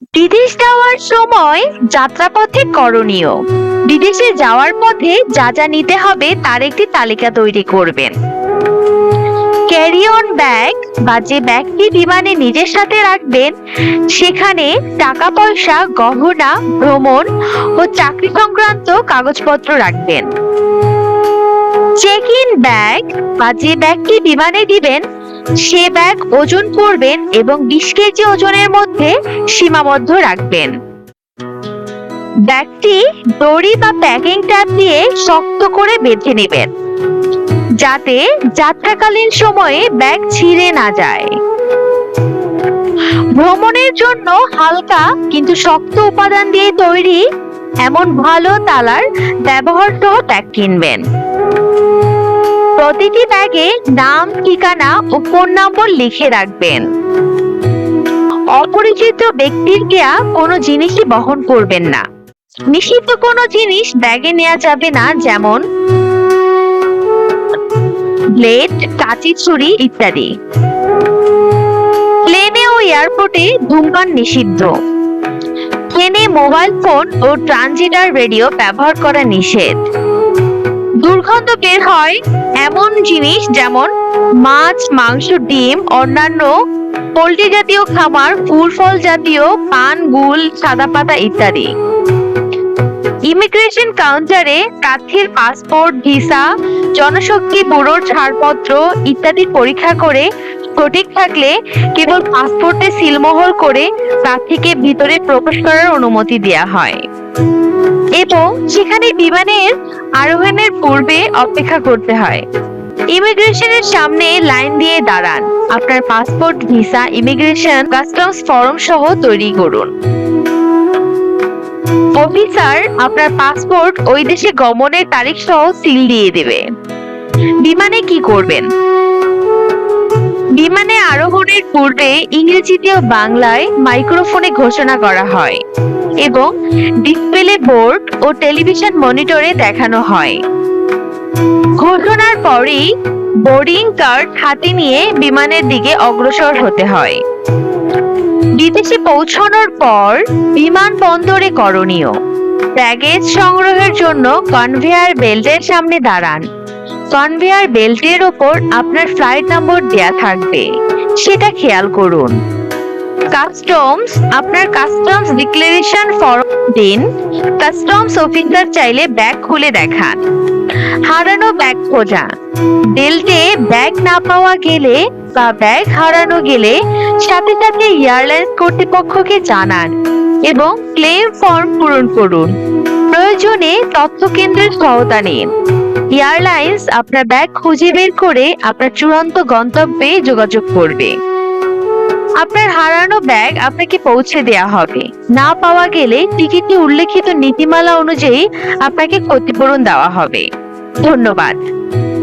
বিদেশ যাওয়ার সময় যাত্রাপথে করণীয়। বিদেশে যাওয়ার পথে যা যা নিতে হবে তার একটি তালিকা তৈরি করবেন। ক্যারি অন ব্যাগ বা যে ব্যাগটি বিমানে নিজের সাথে রাখবেন সেখানে টাকা পয়সা, গহনা, ভ্রমণ ও চাকরি সংক্রান্ত কাগজপত্র রাখবেন। চেক ইন ব্যাগ বা যে ব্যাগটি বিমানে দিবেন সে ব্যাগ ওজন করবেন এবং 20 কেজি ওজনের মধ্যে সীমাবদ্ধ রাখবেন। ব্যাগটি দড়ি বা প্যাকিং ট্যাপ দিয়ে শক্ত করে বেঁধে নেবেন যাতে যাত্রাকালীন সময়ে ব্যাগ ছিঁড়ে না যায়। ভ্রমণের জন্য হালকা কিন্তু শক্ত উপাদান দিয়ে তৈরি এমন ভালো তালার ব্যবহার সহ ব্যাগ কিনবেন। প্রতিটি ব্যাগে নাম, ঠিকানা ও ফোন নম্বর লিখে রাখবেন। অপরিচিত ব্যক্তির দেয়া কোনো জিনিসই বহন করবেন না। নিষিদ্ধ কোনো জিনিস ব্যাগে নেওয়া যাবে না, যেমন ব্লেড, কাঁচি, ছুরি ইত্যাদি। প্লেনে ও এয়ারপোর্টে ধূমপান নিষিদ্ধ। প্লেনে মোবাইল ফোন ও ট্রানজিটার রেডিও ব্যবহার করা নিষেধ। দুর্গন্ধ বের হয় এমন জিনিস যেমন মাছ, মাংস, ডিম, অন্যান্য পোল্ট্রি জাতীয় খাবার, ফুল ফল জাতীয়, পান, গুল, সাদা পাতা ইত্যাদি। ইমিগ্রেশন কাউন্টারে প্রার্থীর পাসপোর্ট, ভিসা, জনশক্তি ব্যুরোর ছাড়পত্র ইত্যাদি পরীক্ষা করে সঠিক থাকলে কেবল পাসপোর্টে সিলমোহর করে প্রার্থীকে ভিতরে প্রবেশ করার অনুমতি দেওয়া হয় এবং সেখানে বিমানের আরোহণের পূর্বে অপেক্ষা করতে হয়। ইমিগ্রেশনের সামনে লাইন দিয়ে দাঁড়ান। আপনার passport, visa, immigration, customs form সহ তৈরি করুন। অফিসার আপনার পাসপোর্ট ওই দেশে গমনের তারিখ সহ সিল দিয়ে দেবে। বিমানে কি করবেন? বিমানে আরোহণের পূর্বে ইংরেজিতে ও বাংলায় মাইক্রোফোনে ঘোষণা করা হয় এবং ডিসপ্লে বোর্ড ও টেলিভিশন মনিটরে দেখানো হয়। ঘোষণার পরেই বোর্ডিং কার্ড হাতে নিয়ে বিমানের দিকে অগ্রসর হতে হয়। বিদেশে পৌঁছানোর পর বিমানবন্দরে করণীয়। ব্যাগেজ সংগ্রহের জন্য কনভেয়ার বেল্টের সামনে দাঁড়ান। কনভেয়ার বেল্টের ওপর আপনার ফ্লাইট নম্বর দেয়া থাকবে, সেটা খেয়াল করুন। কাস্টমস আপনার কাস্টমস ডিক্লারেশন ফর্ম দিন। কাস্টমস অফিসার চাইলে ব্যাগ খুলে দেখান। হারানো ব্যাগ খোঁজা। বেল্টে ব্যাগ না পাওয়া গেলে বা ব্যাগ হারানো গেলে সাথে সাথে এয়ারলাইন্স কর্তৃপক্ষকে জানান এবং ক্লেম ফর্ম পূরণ করুন। প্রয়োজনে তথ্য কেন্দ্রের সহায়তা নিন। এয়ারলাইন্স আপনার ব্যাগ খুঁজে বের করে আপনার চূড়ান্ত গন্তব্যে যোগাযোগ করবে। আপনার হারানো ব্যাগ আপনাকে পৌঁছে দেয়া হবে। না পাওয়া গেলে টিকিটে উল্লেখিত নীতিমালা অনুযায়ী আপনাকে ক্ষতিপূরণ দেওয়া হবে। ধন্যবাদ।